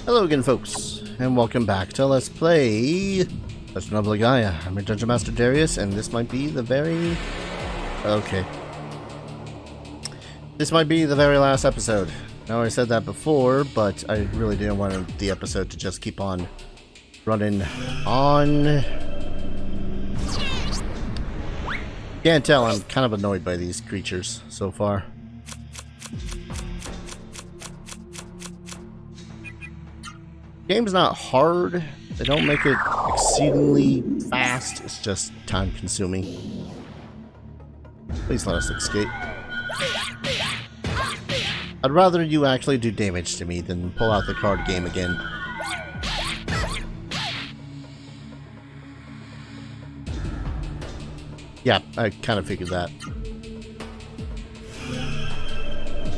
Hello again, folks, and welcome back to Let's Play Legend of Legaia. I'm your Dungeon Master Darius, and this might be the very... This might be the very last episode. Now, I said that before, but I really didn't want the episode to just keep on running on. Can't tell, I'm kind of annoyed by these creatures so far. Game's not hard. They don't make it exceedingly fast. It's just time consuming. Please let us escape. I'd rather you actually do damage to me than pull out the card game again. Yeah, I kind of figured that.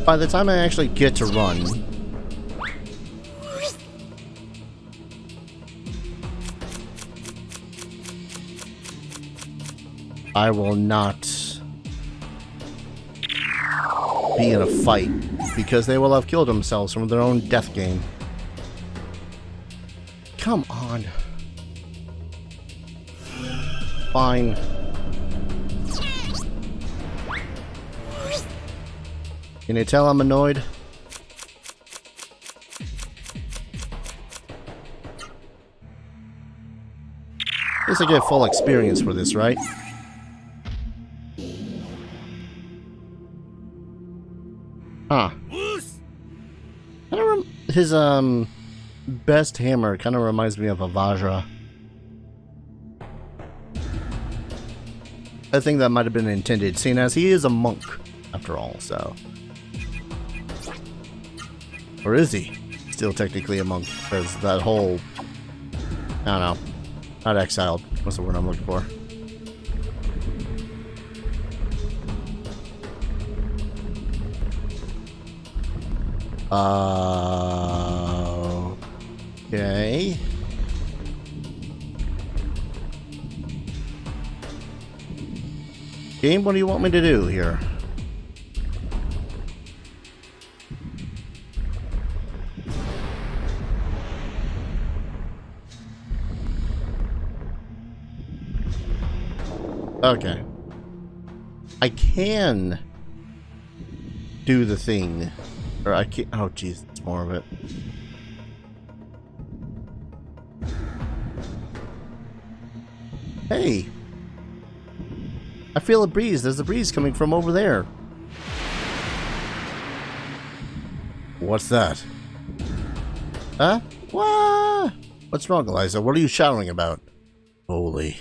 By the time I actually get to run, I will not be in a fight because they will have killed themselves from their own death game. Come on. Fine. Can you tell I'm annoyed? At least I get full experience for this, right? Huh. His best hammer kind of reminds me of a Vajra. I think that might have been intended, seeing as he is a monk, after all, so... Or is he? Still technically a monk, because that whole... I don't know. Not exiled. What's the word I'm looking for? Okay. Game, what do you want me to do here? Okay. I can do the thing. Or I can't. Oh, jeez, it's more of it. Hey! I feel a breeze. There's a breeze coming from over there. What's that? Huh? What? What's wrong, Eliza? What are you shouting about? Holy.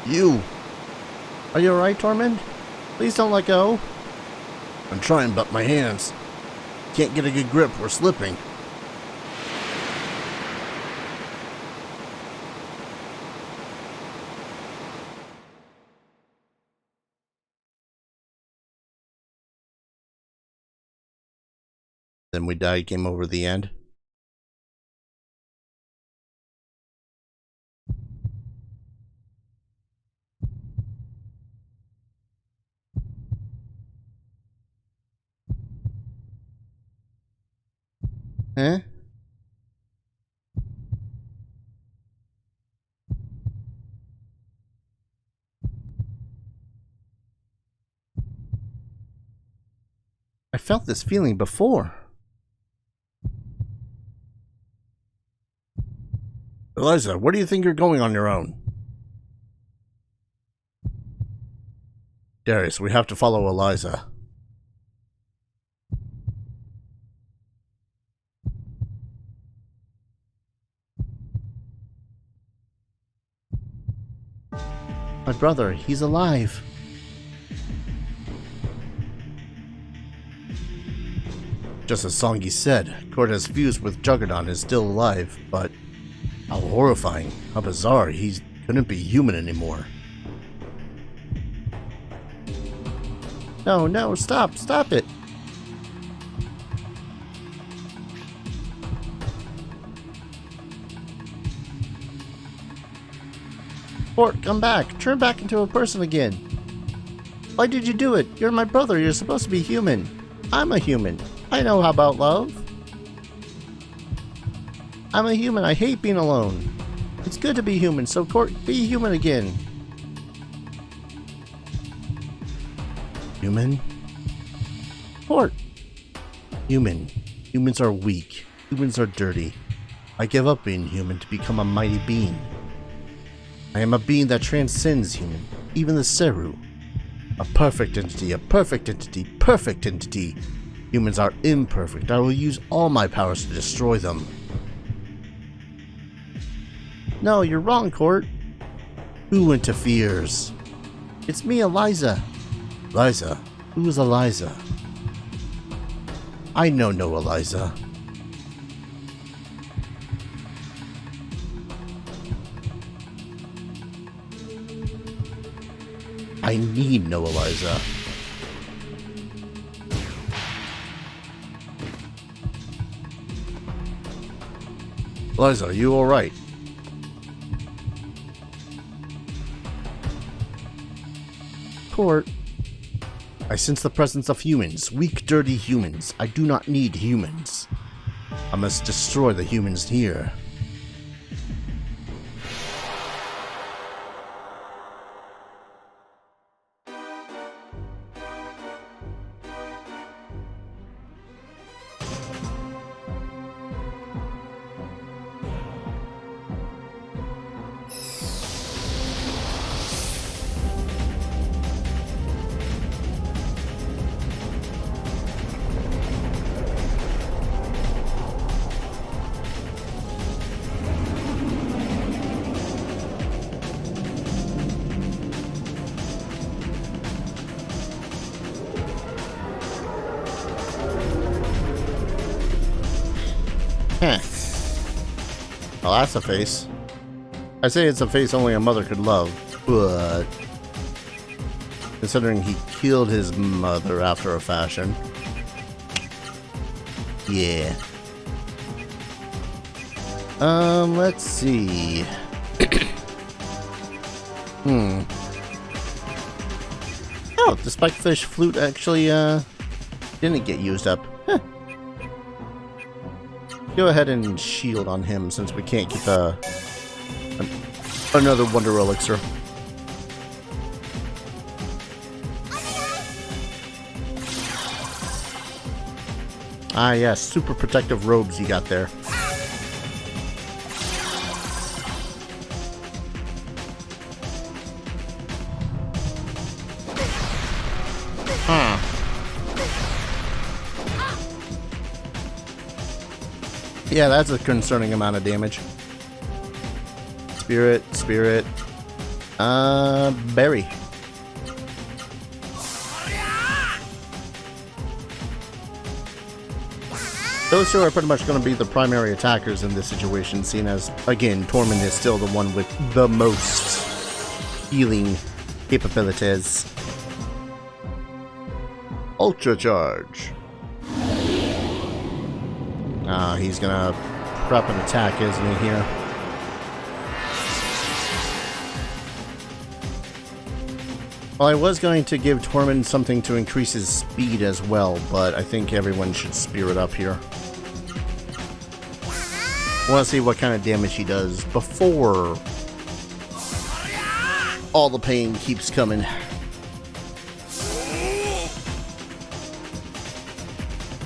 You! Are you alright, Tormund? Please don't let go. I'm trying, but my hands can't get a good grip. We're slipping. Then we died, game over, the end. Huh? I felt this feeling before. Eliza, where do you think you're going on your own? Darius, we have to follow Eliza. My brother, he's alive. Just as Songi said, Cortez fused with Juggernaut and is still alive, but how horrifying, how bizarre, he couldn't be human anymore. No, stop it. Court, come back. Turn back into a person again. Why did you do it? You're my brother. You're supposed to be human. I'm a human. I know about love. I'm a human. I hate being alone. It's good to be human, so Court, be human again. Human? Court. Human. Humans are weak. Humans are dirty. I give up being human to become a mighty being. I am a being that transcends human, even the Seru. A perfect entity, a perfect entity, perfect entity. Humans are imperfect. I will use all my powers to destroy them. No, you're wrong, Court. Who interferes? It's me, Eliza. Eliza? Who is Eliza? I know no Eliza. I need no Eliza. Eliza, are you alright? Court. I sense the presence of humans. Weak, dirty humans. I do not need humans. I must destroy the humans here. Heh. Well, that's a face. I say it's a face only a mother could love, but considering he killed his mother after a fashion. Yeah. Let's see. Oh, the spikefish flute actually, didn't get used up. Huh. Go ahead and shield on him since we can't keep another Wonder Elixir. Ah, yes, super protective robes you got there. Huh. Yeah, that's a concerning amount of damage. Spirit. Berry. Those two are pretty much going to be the primary attackers in this situation, seeing as, again, Tormund is still the one with the most healing capabilities. Ultra Charge. He's gonna prep an attack, isn't he, here? Well, I was going to give Tormund something to increase his speed as well, but I think everyone should spirit up here. I want to see what kind of damage he does before all the pain keeps coming.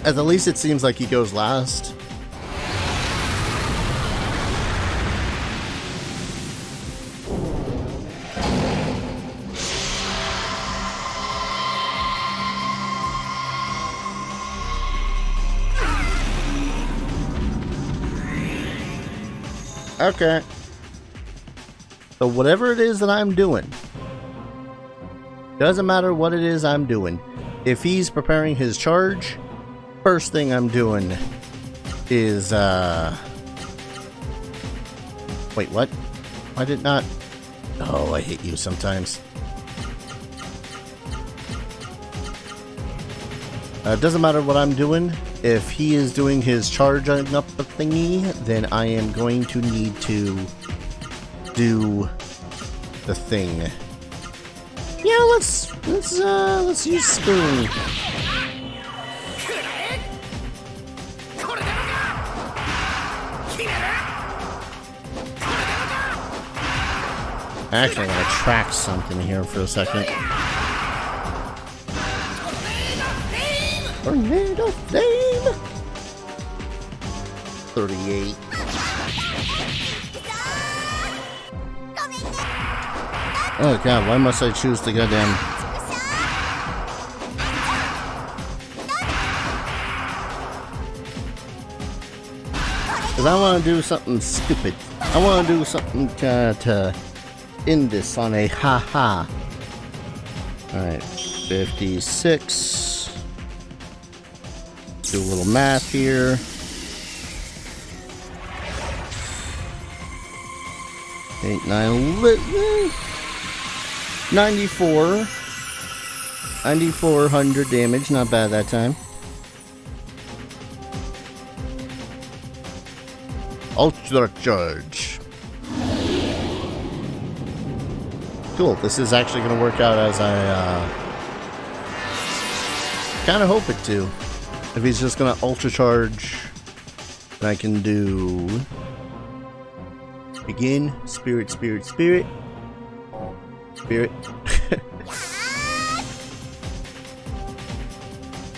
At least it seems like he goes last. Okay. So whatever it is that I'm doing, doesn't matter what it is I'm doing. If he's preparing his charge, first thing I'm doing is, wait, what? I did not... Oh, I hate you sometimes. It doesn't matter what I'm doing. If he is doing his charging up the thingy, then I am going to need to do the thing. Yeah, let's use spoon. Actually, I'm gonna track something here for a second. Tornado flame. 38. Oh god, why must I choose the goddamn... Because I want to do something stupid. I want to do something to end this on a ha-ha. Alright, 56. Do a little math here. 8, 9, 94. 9,400 damage, not bad that time. Ultra Charge. Cool, this is actually going to work out as I kind of hope it to. If he's just going to Ultra Charge, then I can do... Begin, Spirit, Spirit, Spirit. Spirit.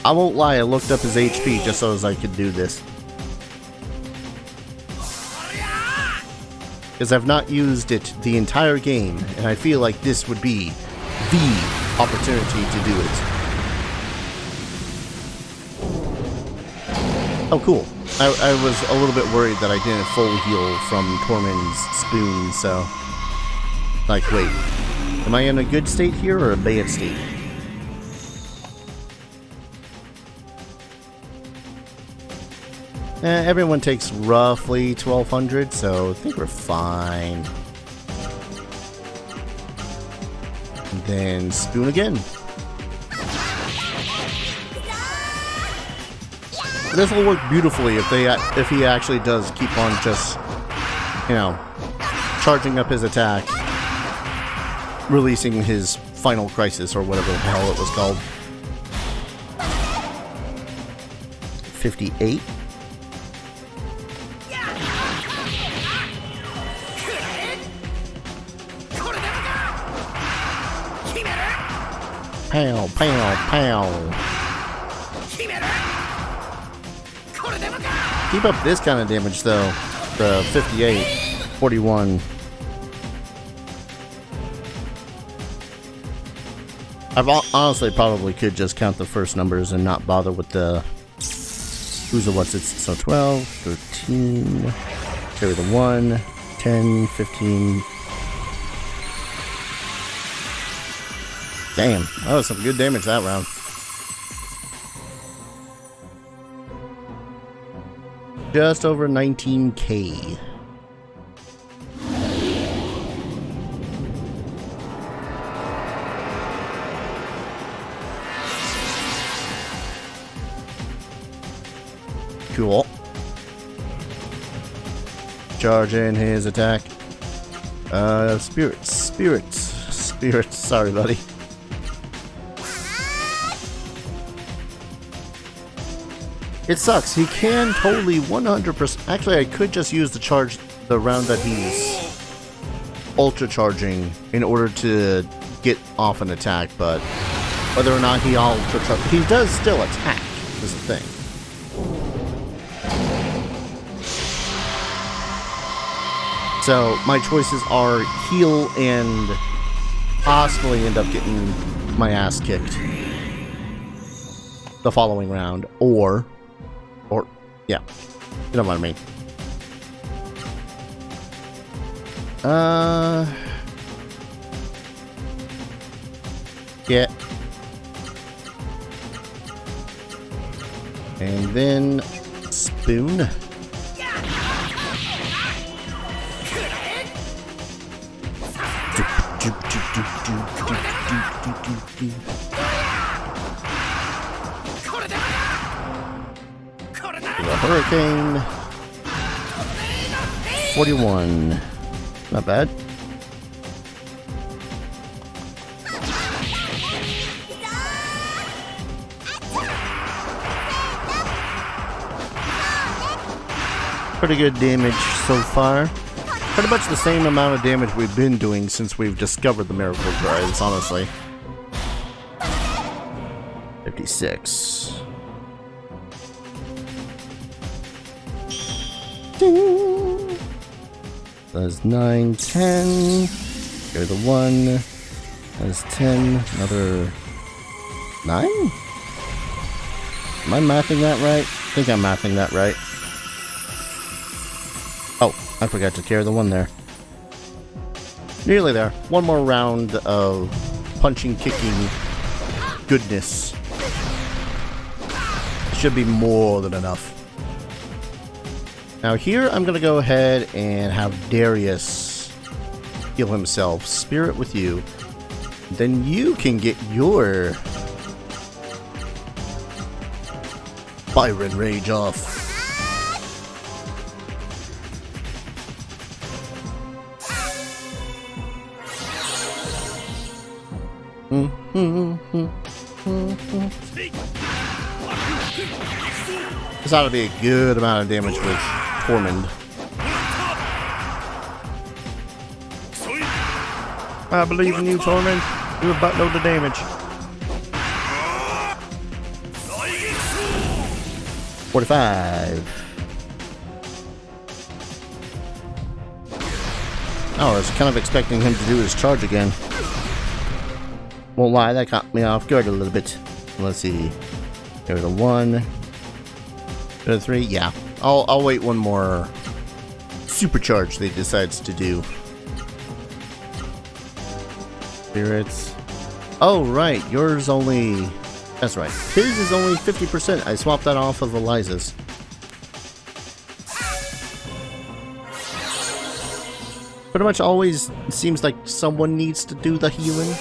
I won't lie, I looked up his HP just so as I could do this. Because I've not used it the entire game, and I feel like this would be the opportunity to do it. Oh, cool. I was a little bit worried that I didn't full heal from Tormund's spoon, so... Like, wait. Am I in a good state here, or a bad state? Everyone takes roughly 1,200, so I think we're fine. And then spoon again. This will work beautifully if he actually does keep on just, you know, charging up his attack, releasing his final crisis or whatever the hell it was called. 58. Pow, pow, pow. Keep up this kind of damage though. The 58, 41. I've honestly probably could just count the first numbers and not bother with the who's the what's it. So 12, 13, carry the 1, 10, 15. Damn, that was some good damage that round. Just over 19k. Cool. Charge in his attack. Spirits. Sorry, buddy. It sucks. He can totally 100%. Actually, I could just use the round that he's ultra charging in order to get off an attack, but whether or not he ultra charge, he does still attack, is the thing. So my choices are heal and possibly end up getting my ass kicked the following round, or yeah, you know what I mean. Yeah. And then spoon. The hurricane. 41. Not bad. Pretty good damage so far. Pretty much the same amount of damage we've been doing since we've discovered the miracle drives, honestly. 56. Ding. That's 9, 10. Go to the 1. That's 10. Another 9? Am I mathing that right? I think I'm mathing that right. Oh, I forgot to carry the 1 there. Nearly there. One more round of punching, kicking goodness. Should be more than enough. Now here I'm gonna go ahead and have Darius heal himself. Spirit with you. Then you can get your Byron Rage off. This ought to be a good amount of damage with Tormund. I believe in you, Tormund. You're about to know the damage. 45. Oh, I was kind of expecting him to do his charge again. Won't lie, that caught me off guard a little bit. Let's see. Go to the 1. Go to the 3. Yeah. I'll wait one more supercharge they decides to do. Spirits. Oh, right. Yours only... That's right. His is only 50%. I swapped that off of Eliza's. Pretty much always seems like someone needs to do the healing,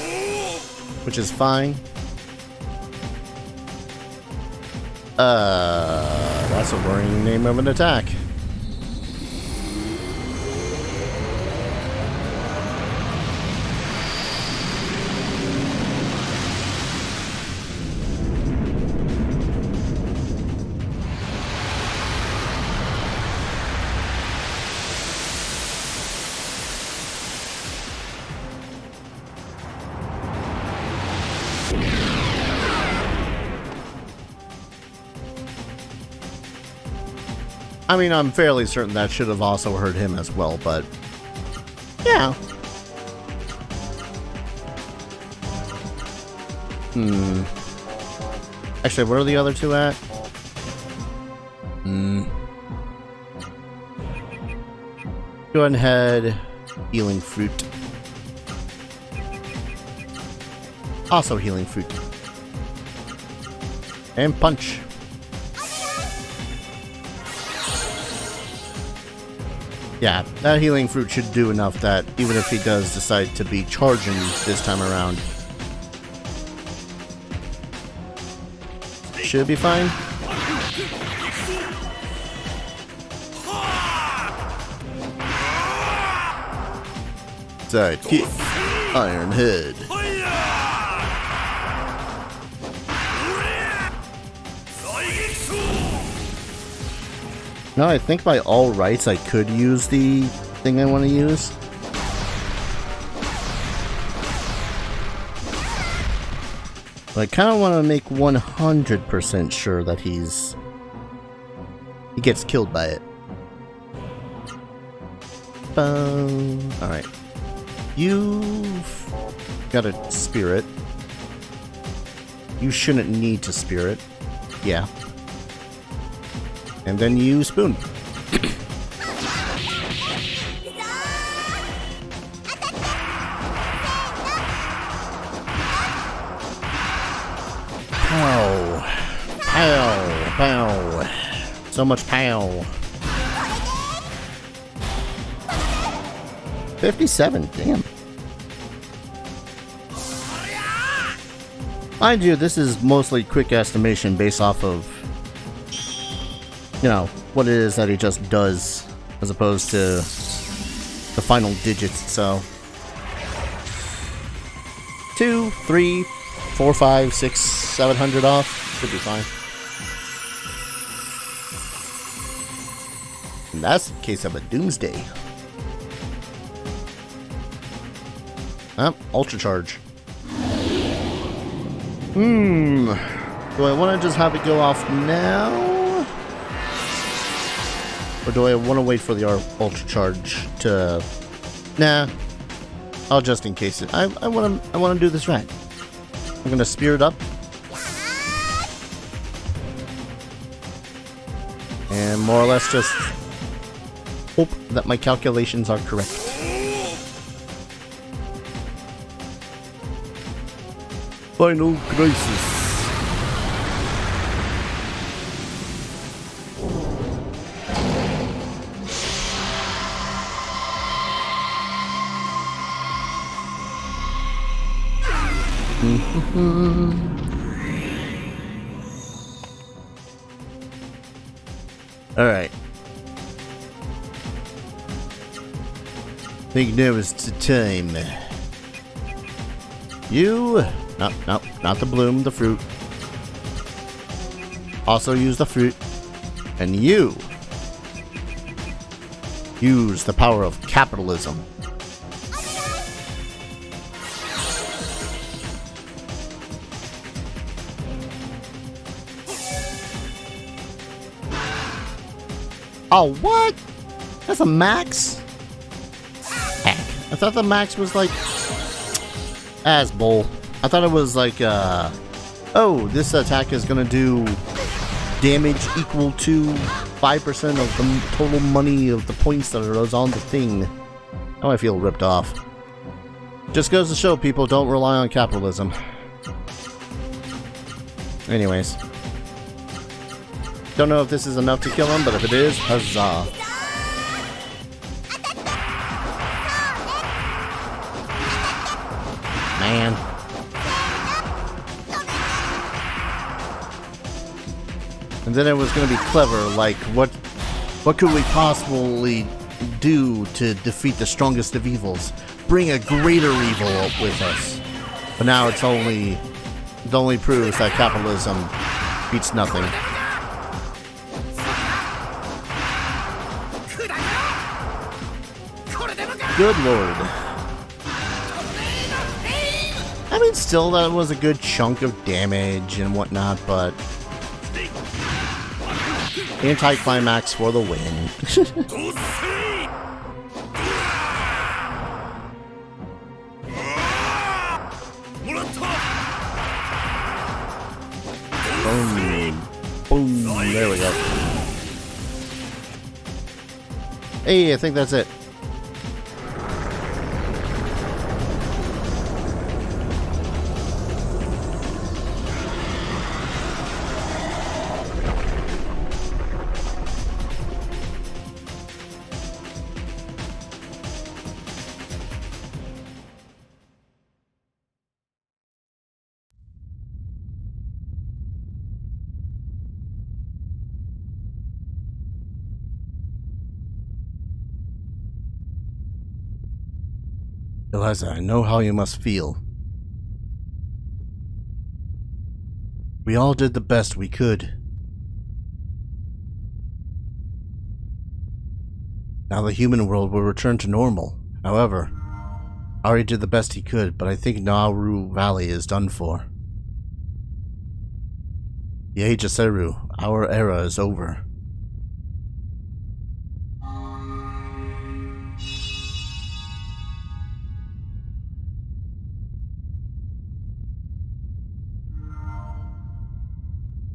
which is fine. That's a worrying name of an attack. I mean, I'm fairly certain that should have also hurt him as well, but... yeah. Actually, where are the other two at? Go ahead, healing fruit. Also healing fruit. And punch. Yeah, that healing fruit should do enough that even if he does decide to be charging this time around, should be fine. Side kick, Iron Head. No, I think by all rights I could use the thing I want to use. But I kind of want to make 100% sure that he gets killed by it. Alright. You've got a spirit. You shouldn't need to spirit. Yeah. And then you spoon. Pow. Pow. Pow. So much pow. 57, damn. Mind you, this is mostly quick estimation based off of, you know, what it is that he just does, as opposed to the final digits, so. 2, 3, 4, 5, 6, 700 off. Should be fine. And that's the case of a doomsday. Ultra charge. Do I want to just have it go off now? Or do I want to wait for the ultra charge to... Nah. I'll just in case it. I want to do this right. I'm going to spear it up. And more or less just hope that my calculations are correct. Final crisis. All right. I think now is the time. You, not the bloom, the fruit. Also use the fruit. And you, use the power of capitalism. Oh, what? That's a max? Heck, I thought the max was like... Bull. I thought it was like, oh, this attack is gonna do damage equal to 5% of the total money of the points that are on the thing. Now I feel ripped off. Just goes to show people don't rely on capitalism. Anyways. Don't know if this is enough to kill him, but if it is, huzzah. Man. And then it was going to be clever, like, what could we possibly do to defeat the strongest of evils? Bring a greater evil with us. But now it only proves that capitalism beats nothing. Good lord. I mean, still, that was a good chunk of damage and whatnot, but... Anticlimax for the win. Boom. Boom. There we go. Hey, I think that's it. Eliza, I know how you must feel. We all did the best we could. Now the human world will return to normal. However, Ari did the best he could, but I think Nauru Valley is done for. The age of Seru, our era is over.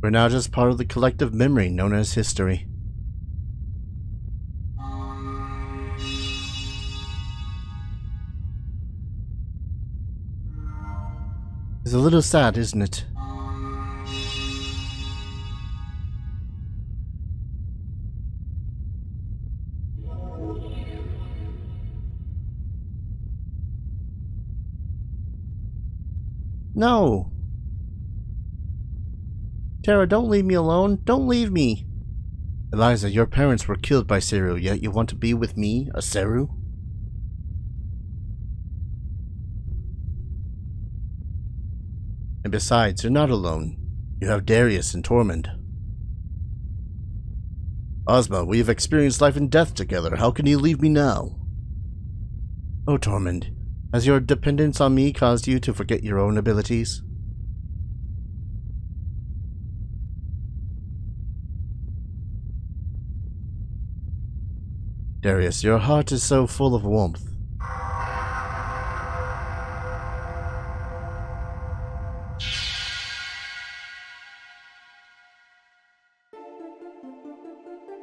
We're now just part of the collective memory known as history. It's a little sad, isn't it? No! Tara, don't leave me alone. Don't leave me. Eliza, your parents were killed by Seru, yet you want to be with me, a Seru? And besides, you're not alone. You have Darius and Tormund. Ozma, we have experienced life and death together. How can you leave me now? Oh, Tormund, has your dependence on me caused you to forget your own abilities? Darius, your heart is so full of warmth.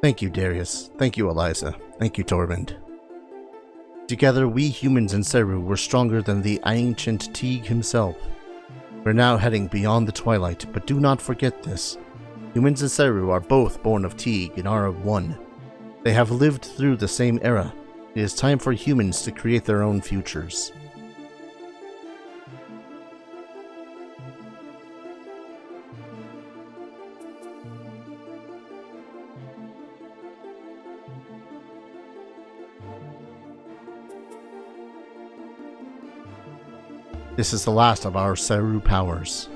Thank you, Darius. Thank you, Eliza. Thank you, Tormund. Together, we humans in Seru were stronger than the ancient Teague himself. We're now heading beyond the twilight, but do not forget this. Humans and Seru are both born of Teague and are one. They have lived through the same era. It is time for humans to create their own futures. This is the last of our Seru powers.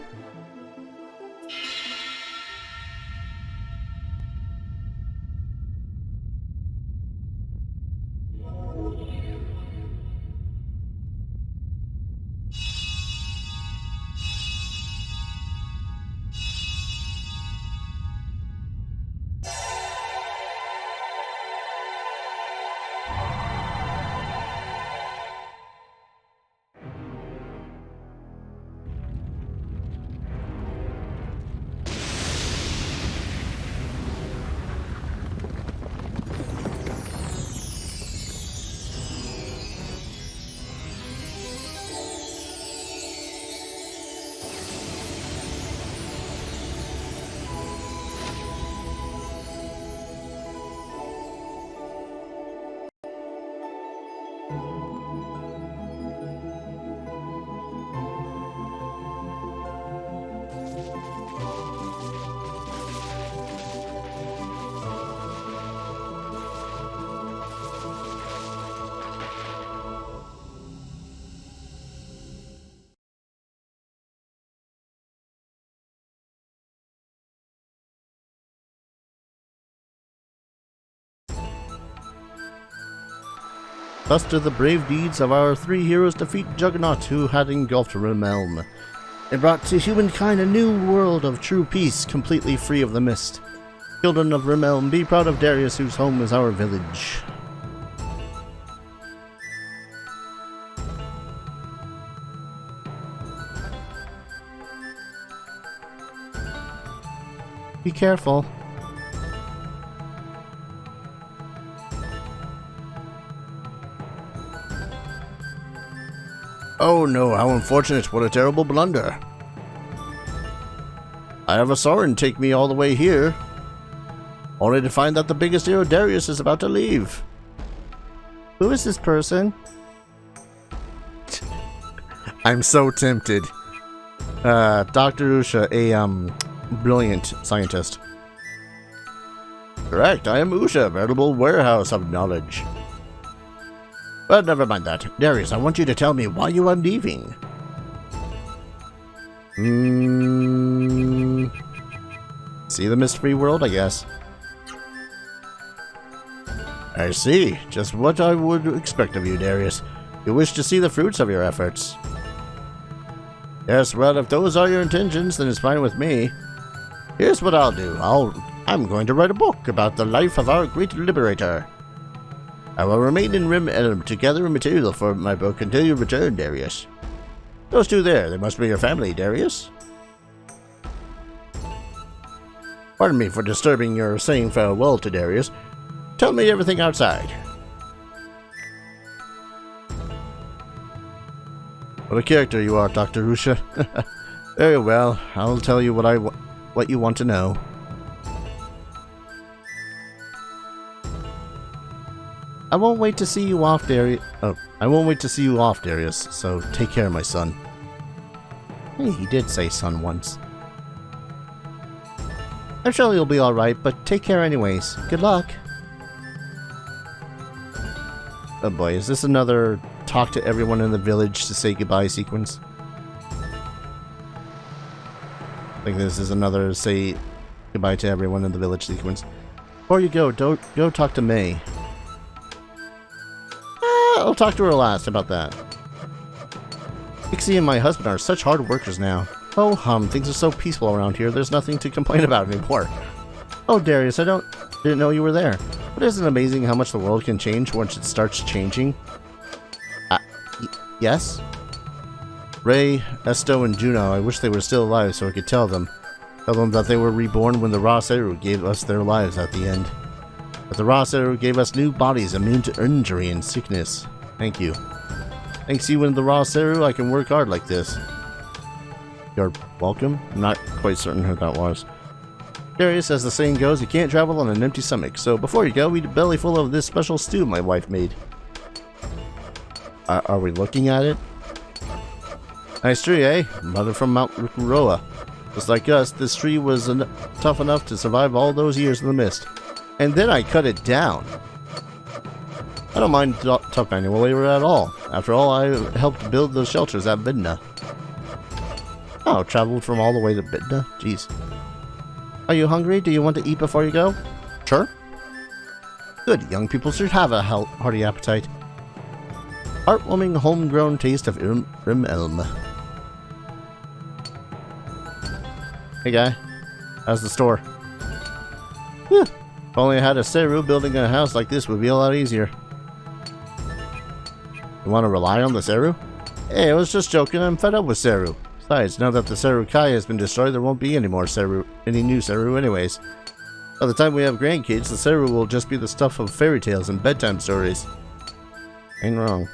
Thus do the brave deeds of our three heroes defeat Juggernaut, who had engulfed Realm. It brought to humankind a new world of true peace, completely free of the mist. Children of Realm, be proud of Darius, whose home is our village. Be careful. Oh no, how unfortunate, what a terrible blunder. I have a Sorin take me all the way here, only to find that the biggest hero Darius is about to leave. Who is this person? I'm so tempted. Dr. Usha, a brilliant scientist. Correct, I am Usha, veritable warehouse of knowledge. But never mind that. Darius, I want you to tell me why you are leaving. See the mist-free world, I guess. I see. Just what I would expect of you, Darius. You wish to see the fruits of your efforts. Yes, well, if those are your intentions, then it's fine with me. Here's what I'll do. I'm going to write a book about the life of our great liberator. I will remain in Rim Elm to gather material for my book until you return, Darius. Those two there, they must be your family, Darius. Pardon me for disturbing your saying farewell to Darius. Tell me everything outside. What a character you are, Dr. Usha. Very well, I'll tell you what you want to know. I won't wait to see you off, Darius. Oh, I won't wait to see you off, Darius. So take care, my son. Hey, he did say son once. I'm sure you'll be all right, but take care anyways. Good luck. Oh boy, is this another talk to everyone in the village to say goodbye sequence? I think this is another say goodbye to everyone in the village sequence. Before you go, don't go talk to May. I'll talk to her last about that. Pixie and my husband are such hard workers now. Oh things are so peaceful around here, there's nothing to complain about anymore. Oh Darius, I didn't know you were there. But isn't it amazing how much the world can change once it starts changing? Yes? Ray, Esto, and Juno, I wish they were still alive so I could tell them. Tell them that they were reborn when the Raw Seru gave us their lives at the end. But the Raw Seru gave us new bodies immune to injury and sickness. Thank you. Thanks to you and the Raw Seru, I can work hard like this. You're welcome? I'm not quite certain who that was. Darius, as the saying goes, you can't travel on an empty stomach, so before you go, eat a belly full of this special stew my wife made. Are we looking at it? Nice tree, eh? Mother from Mount Rukuroa. Just like us, this tree was tough enough to survive all those years in the mist. And then I cut it down. I don't mind tough manual labor at all. After all, I helped build the shelters at Vidna. Oh, traveled from all the way to Vidna? Jeez. Are you hungry? Do you want to eat before you go? Sure. Good, young people should have a hearty appetite. Heartwarming homegrown taste of Elm. Hey guy, how's the store? Whew. If only I had a Seru, building a house like this would be a lot easier. You want to rely on the Seru? Hey, I was just joking, I'm fed up with Seru. Besides, now that the Seru Kai has been destroyed, there won't be any new Seru anyways. By the time we have grandkids, the Seru will just be the stuff of fairy tales and bedtime stories. Ain't wrong.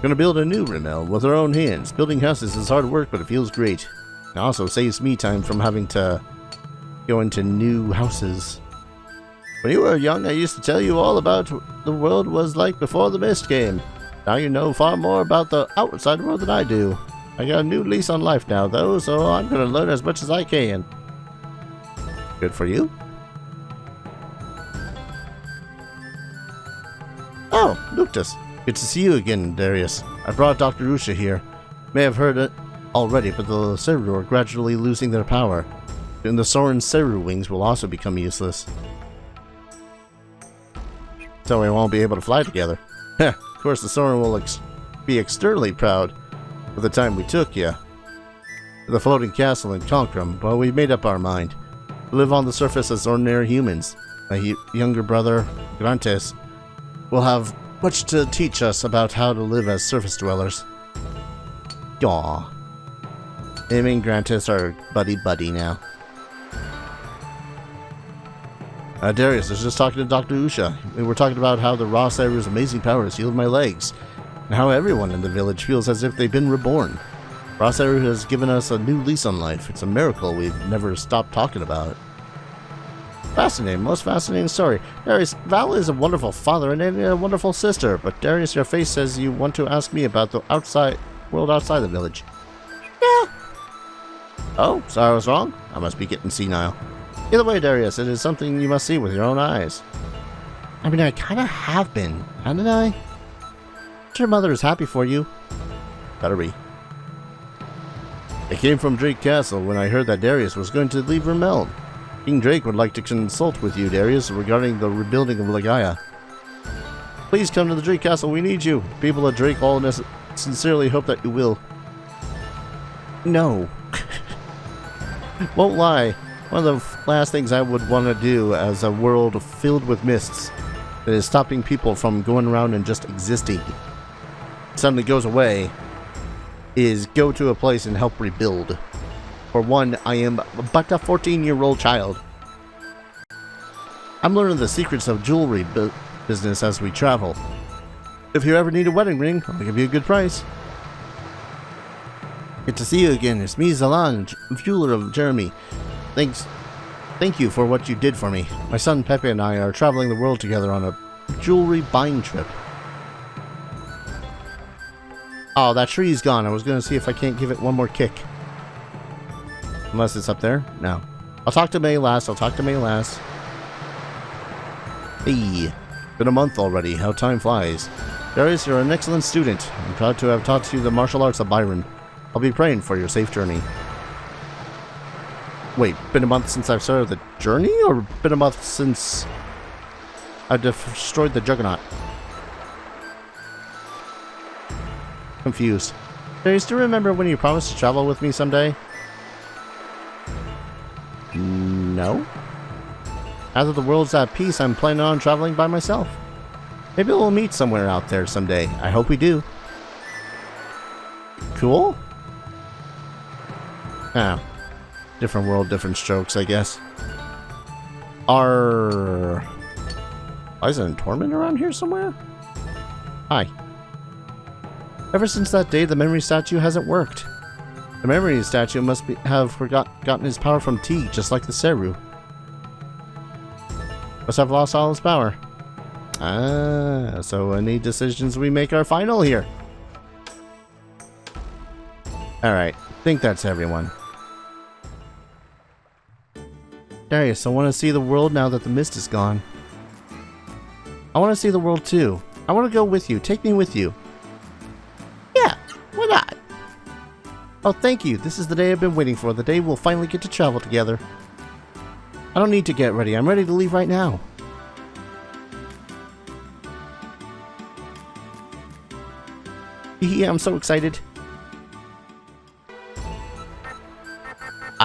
Gonna build a new Rimmel with our own hands. Building houses is hard work, but it feels great. It also saves me time from having to go into new houses. When you were young, I used to tell you all about what the world was like before the mist came. Now you know far more about the outside world than I do. I got a new lease on life now, though, so I'm gonna learn as much as I can. Good for you. Oh, Luctus. Good to see you again, Darius. I brought Dr. Usha here. May have heard it already, but the Seru are gradually losing their power. And the Soren Seru wings will also become useless. So we won't be able to fly together. Heh, of course the Soren will be externally proud for the time we took you. The floating castle in Konkrum, but we made up our mind. We live on the surface as ordinary humans. My younger brother, Grantes, will have much to teach us about how to live as surface dwellers. Aww. Him and Grantes are buddy-buddy now. Darius, I was just talking to Dr. Usha. We were talking about how the Raw Seru's amazing powers healed my legs, and how everyone in the village feels as if they've been reborn. Raw Seru has given us a new lease on life. It's a miracle we've never stopped talking about it. Fascinating, most fascinating story. Darius, Val is a wonderful father and a wonderful sister, but Darius, your face says you want to ask me about the world outside the village. Yeah. Oh, sorry I was wrong? I must be getting senile. Either way, Darius, it is something you must see with your own eyes. I mean, I kinda have been, hadn't I? I'm sure Mother is happy for you. Better be. I came from Drake Castle when I heard that Darius was going to leave Rimmel. King Drake would like to consult with you, Darius, regarding the rebuilding of Legaia. Please come to the Drake Castle, we need you. People at Drake all sincerely hope that you will. No. Won't lie, one of the last things I would want to do as a world filled with mists that is stopping people from going around and just existing suddenly goes away is go to a place and help rebuild. For one, I am but a 14-year-old child. I'm learning the secrets of jewelry business as we travel. If you ever need a wedding ring, I'll give you a good price. Good to see you again. It's me, Zalan, jeweler of Jeremy. Thank you for what you did for me. My son Pepe and I are traveling the world together on a jewelry buying trip. Oh, that tree's gone. I was going to see if I can't give it one more kick. Unless it's up there? No. I'll talk to May last. Hey. Been a month already. How time flies. Darius, you're an excellent student. I'm proud to have taught you the martial arts of Byron. I'll be praying for your safe journey. Wait, been a month since I've started the journey, or been a month since I destroyed the Juggernaut? Confused. Darius, do you remember when you promised to travel with me someday? No. Now that the world's at peace, I'm planning on traveling by myself. Maybe we'll meet somewhere out there someday. I hope we do. Cool? Ah. Different world, different strokes, I guess. Are Eliza and Torment around here somewhere? Hi. Ever since that day, the memory statue hasn't worked. The memory statue must have gotten his power from tea, just like the Seru. Must have lost all his power. Ah, so any decisions we make are final here. Alright, think that's everyone. Darius, I want to see the world now that the mist is gone. I want to see the world too. I want to go with you. Take me with you. Yeah, why not? Oh, thank you. This is the day I've been waiting for. The day we'll finally get to travel together. I don't need to get ready. I'm ready to leave right now. Yeah, I'm so excited.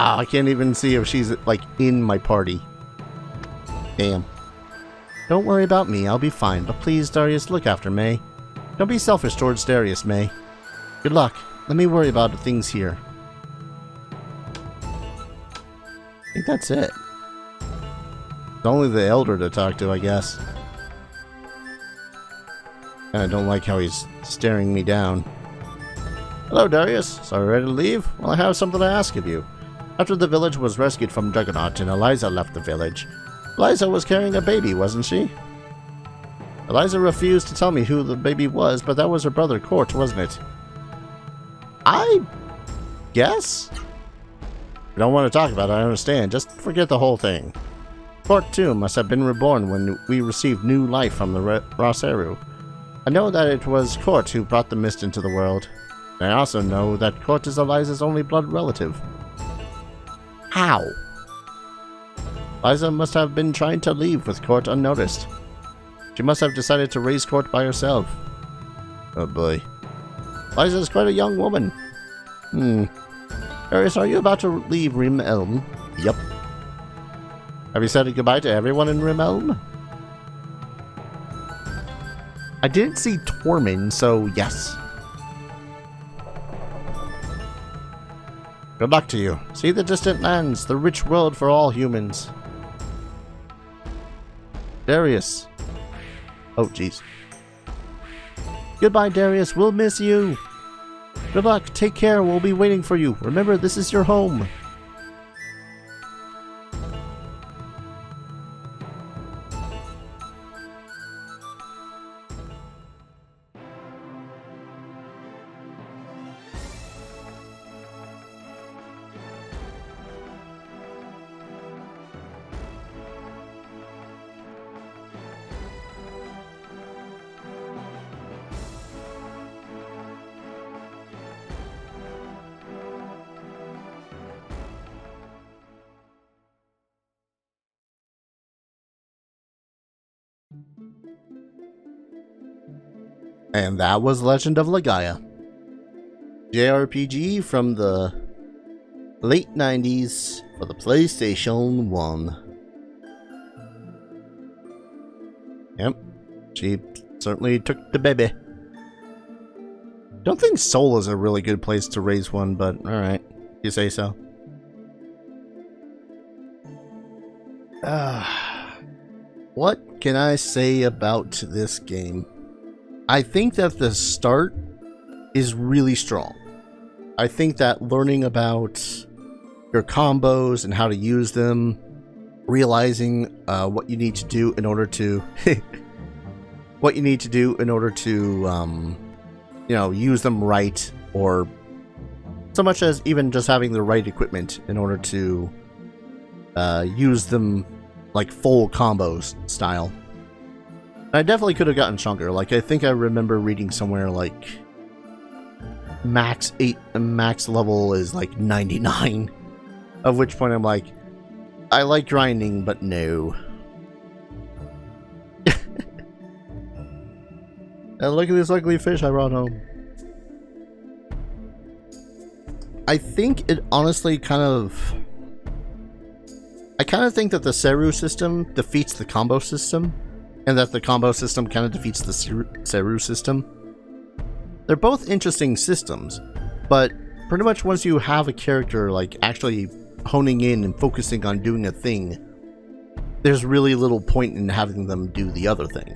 Ah, I can't even see if she's, like, in my party. Damn. Don't worry about me. I'll be fine. But please, Darius, look after May. Don't be selfish towards Darius, May. Good luck. Let me worry about the things here. I think that's it. It's only the elder to talk to, I guess. I don't like how he's staring me down. Hello, Darius. So ready to leave? Well, I have something to ask of you. After the village was rescued from Juggernaut and Eliza left the village, Eliza was carrying a baby, wasn't she? Eliza refused to tell me who the baby was, but that was her brother Court, wasn't it? I guess? If you don't want to talk about it, I understand. Just forget the whole thing. Court, too, must have been reborn when we received new life from the Roseru. I know that it was Court who brought the mist into the world. I also know that Court is Eliza's only blood relative. How? Eliza must have been trying to leave with Court unnoticed. She must have decided to raise Court by herself. Oh boy. Eliza is quite a young woman. Darius, are you about to leave Rim Elm? Yep. Have you said goodbye to everyone in Rim Elm? I didn't see Tormund, so yes. Good luck to you. See the distant lands, the rich world for all humans. Darius. Oh, jeez. Goodbye, Darius. We'll miss you. Good luck. Take care. We'll be waiting for you. Remember, this is your home. And that was Legend of Legaia. JRPG from the late 90s for the PlayStation 1. Yep, she certainly took the baby. Don't think Seoul is a really good place to raise one, but alright, you say so. What can I say about this game? I think that the start is really strong. I think that learning about your combos and how to use them, realizing what you need to do in order to you know, use them right, or so much as even just having the right equipment in order to use them like full combos style. I definitely could have gotten stronger. Like, I think I remember reading somewhere like max level is like 99. Of which point I'm like, I like grinding, but no. And look at this ugly fish I brought home. I think it honestly I kind of think that the Seru system defeats the combo system, and that the combo system kind of defeats the Seru system. They're both interesting systems, but pretty much once you have a character like actually honing in and focusing on doing a thing, there's really little point in having them do the other thing.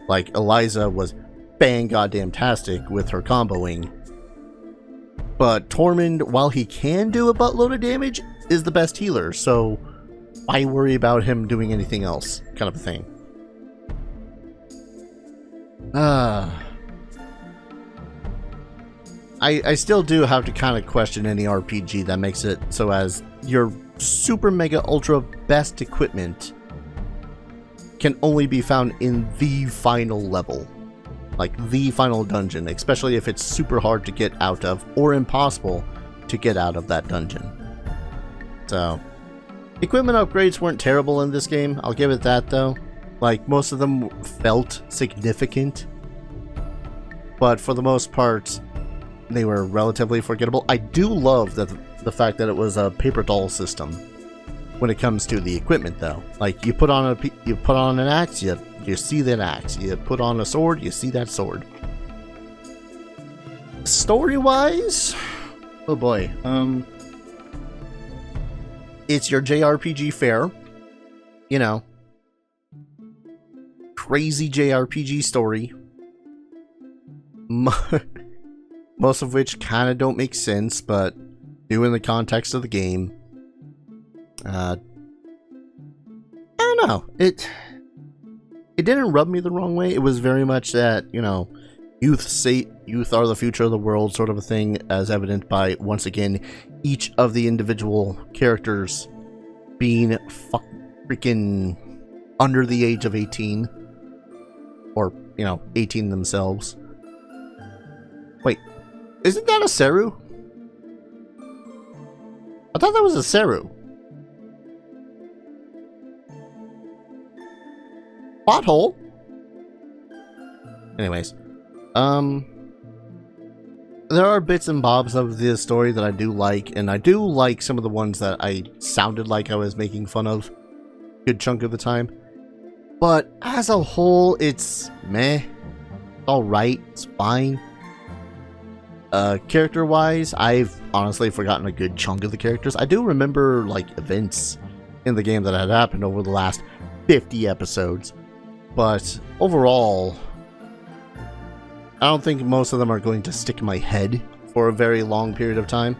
Like Eliza was bang goddamn tastic with her comboing, but Tormund, while he can do a buttload of damage, is the best healer, so why worry about him doing anything else, kind of a thing. I still do have to kind of question any RPG that makes it so as your super mega ultra best equipment can only be found in the final level. Like the final dungeon, especially if it's super hard to get out of or impossible to get out of that dungeon. So, equipment upgrades weren't terrible in this game, I'll give it that though. Like, most of them felt significant, but for the most part, they were relatively forgettable. I do love that the fact that it was a paper doll system when it comes to the equipment though. Like, you put on an axe, you see that axe. You put on a sword, you see that sword. Story-wise, oh boy, it's your JRPG fare, you know, crazy JRPG story, most of which kind of don't make sense, but do in the context of the game. I don't know, it didn't rub me the wrong way. It was very much that, you know, youth are the future of the world sort of a thing, as evident by, once again, each of the individual characters being freaking under the age of 18. Or, you know, 18 themselves. Wait, isn't that a Seru? I thought that was a Seru. Plot hole. Anyways, there are bits and bobs of this story that I do like, and I do like some of the ones that I sounded like I was making fun of a good chunk of the time. But as a whole, it's meh. Alright, it's fine. Character-wise, I've honestly forgotten a good chunk of the characters. I do remember, like, events in the game that had happened over the last 50 episodes. But overall, I don't think most of them are going to stick in my head for a very long period of time.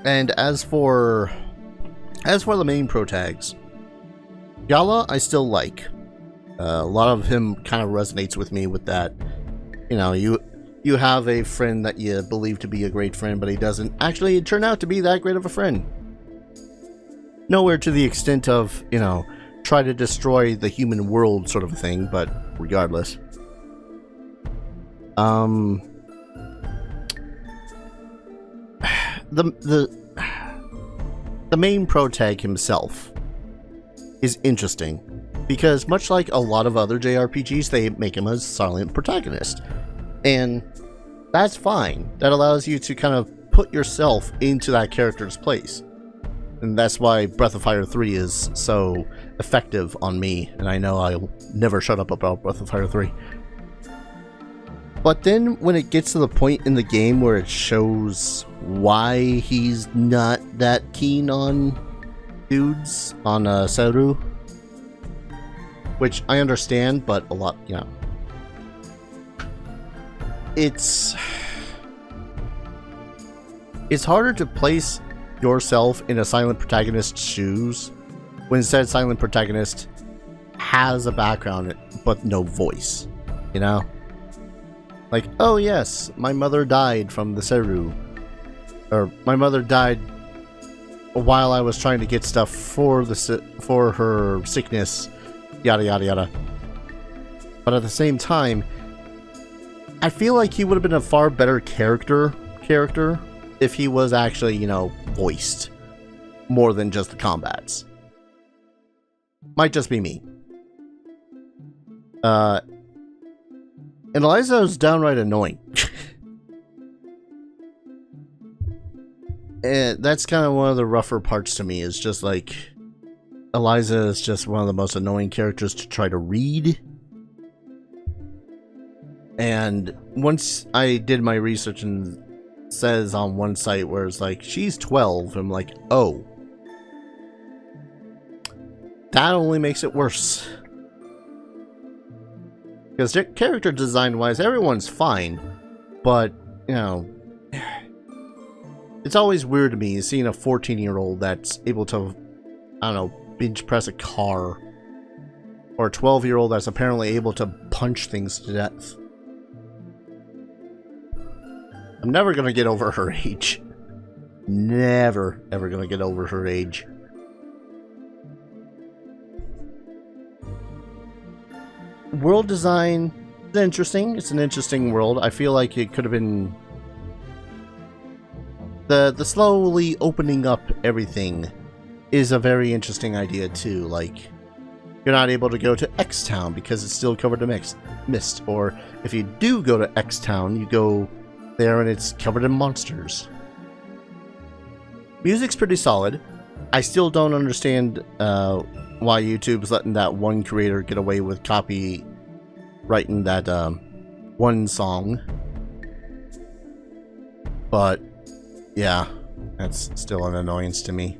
And as for the main protags, Yala I still like. A lot of him kind of resonates with me with that. You know, you have a friend that you believe to be a great friend, but he doesn't actually turn out to be that great of a friend. Nowhere to the extent of, you know, try to destroy the human world sort of a thing, but regardless. The main protag himself is interesting, because much like a lot of other JRPGs, they make him a silent protagonist. And that's fine. That allows you to kind of put yourself into that character's place. And that's why Breath of Fire 3 is so effective on me, and I know I'll never shut up about Breath of Fire 3. But then when it gets to the point in the game where it shows why he's not that keen on dudes, on Seru, which I understand, but a lot, you know, it's harder to place yourself in a silent protagonist's shoes when said silent protagonist has a background but no voice, you know? Like, oh yes, my mother died from the Seru, or my mother died while I was trying to get stuff for her sickness, yada yada yada. But at the same time, I feel like he would have been a far better character if he was actually, you know, voiced more than just the combats. Might just be me. And Eliza is downright annoying. And that's kind of one of the rougher parts to me, is just like, Eliza is just one of the most annoying characters to try to read. And once I did my research and says on one site where it's like, she's 12, I'm like, oh. That only makes it worse. Because character design wise, everyone's fine. But, you know, it's always weird to me seeing a 14-year-old that's able to, I don't know, bench press a car. Or a 12-year-old that's apparently able to punch things to death. I'm never gonna get over her age. Never, ever gonna get over her age. World design is interesting. It's an interesting world. I feel like it could have been... The slowly opening up everything is a very interesting idea too. Like, you're not able to go to X Town because it's still covered in mist. Or if you do go to X Town, you go there and it's covered in monsters. Music's pretty solid. I still don't understand why YouTube's letting that one creator get away with copywriting that one song. But yeah, that's still an annoyance to me.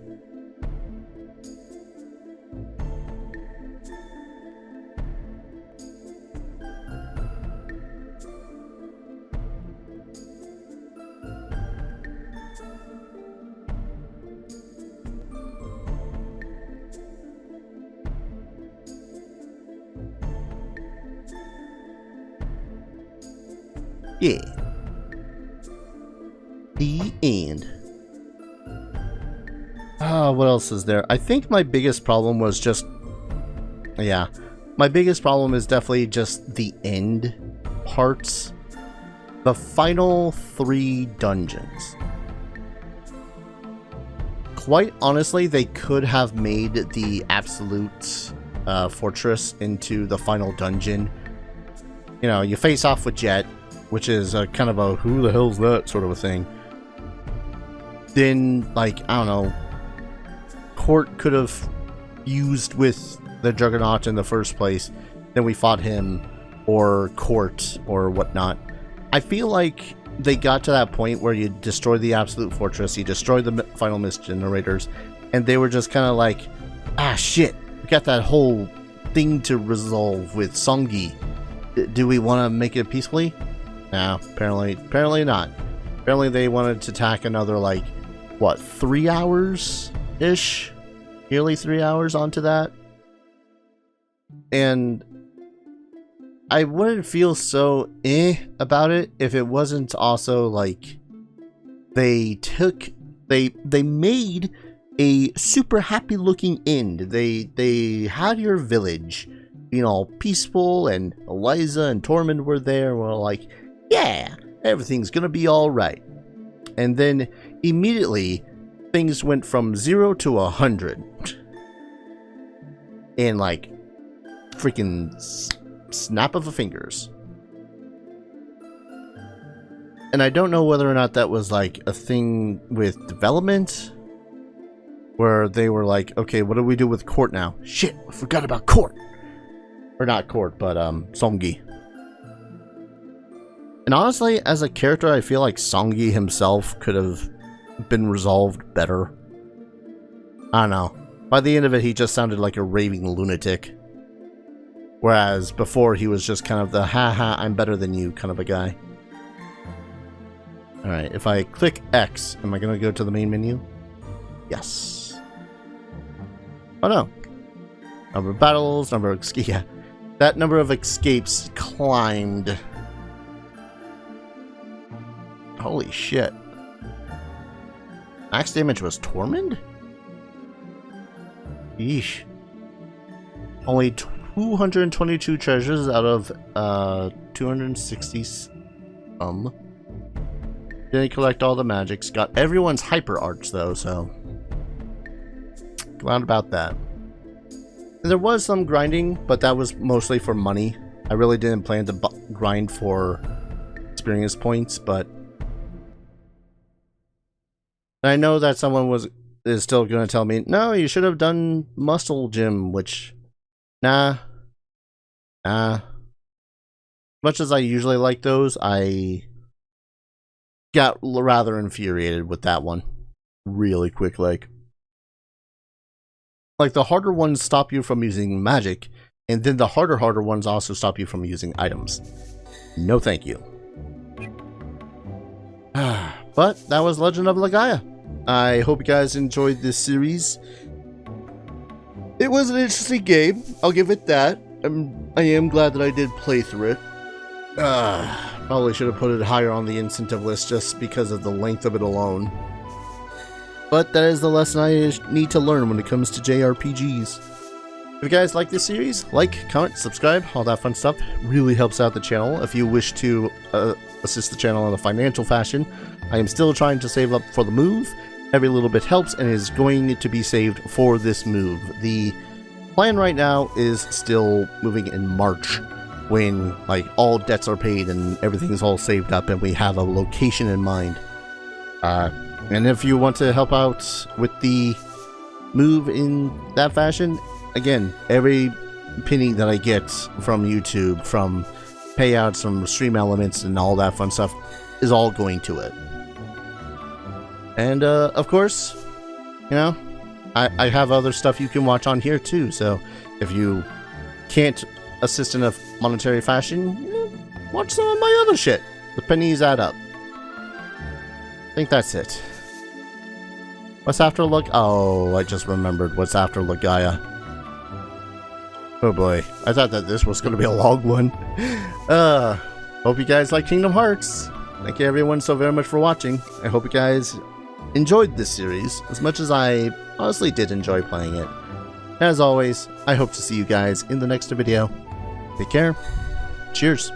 Yeah. The end. What else is there? I think my biggest problem was just... Yeah. My biggest problem is definitely just the end parts. The final 3 dungeons. Quite honestly, they could have made the absolute fortress into the final dungeon. You know, you face off with Jet, which is a kind of a who the hell's that sort of a thing. Then, like, I don't know, Court could have used with the Juggernaut in the first place. Then we fought him, or Court, or whatnot. I feel like they got to that point where you destroyed the absolute fortress, you destroyed the final mist generators, and they were just kind of like, ah, shit, we got that whole thing to resolve with Songi. Do we want to make it peacefully? No, apparently not. Apparently they wanted to tack another, like, what, 3 hours-ish? Nearly 3 hours onto that? And I wouldn't feel so about it if it wasn't also, like, they made a super happy looking end. They had your village, you know, peaceful, and Eliza and Tormund were there. We're like, yeah, everything's gonna be alright. And then immediately things went from 0 to 100 in like freaking snap of the fingers. And I don't know whether or not that was like a thing with development, where they were like, okay, what do we do with Court now? Shit, I forgot about Court. Or not Court, but Songi. And honestly, as a character, I feel like Songi himself could have been resolved better. I don't know. By the end of it, he just sounded like a raving lunatic. Whereas before, he was just kind of the ha-ha, I'm better than you kind of a guy. Alright, if I click X, am I going to go to the main menu? Yes. Oh no. Number of battles, number of... Yeah. That number of escapes climbed. Holy shit. Max damage was Tormund? Yeesh. Only 222 treasures out of 260 some. Didn't collect all the magics. Got everyone's hyper arts though, so glad about that. And there was some grinding, but that was mostly for money. I really didn't plan to grind for experience points, but I know that someone is still going to tell me, no, you should have done muscle gym, which, nah. Much as I usually like those, I got rather infuriated with that one really quick. Like the harder ones stop you from using magic, and then the harder ones also stop you from using items. No thank you. But that was Legend of Legaia. I hope you guys enjoyed this series. It was an interesting game, I'll give it that. I am glad that I did play through it. Probably should have put it higher on the incentive list just because of the length of it alone. But that is the lesson I need to learn when it comes to JRPGs. If you guys like this series, like, comment, subscribe, all that fun stuff. Really helps out the channel. If you wish to assist the channel in a financial fashion, I am still trying to save up for the move. Every little bit helps and is going to be saved for this move. The plan right now is still moving in March, when like all debts are paid and everything is all saved up and we have a location in mind. And if you want to help out with the move in that fashion, again, every penny that I get from YouTube, from payouts, from stream elements and all that fun stuff is all going to it. And of course, you know, I have other stuff you can watch on here too, so if you can't assist in a monetary fashion, watch some of my other shit. The pennies add up. I think that's it. What's after Oh, I just remembered what's after Legaia. Oh boy, I thought that this was going to be a long one. Hope you guys like Kingdom Hearts. Thank you everyone so very much for watching. I hope you guys enjoyed this series as much as I honestly did enjoy playing it. As always, I hope to see you guys in the next video. Take care. Cheers.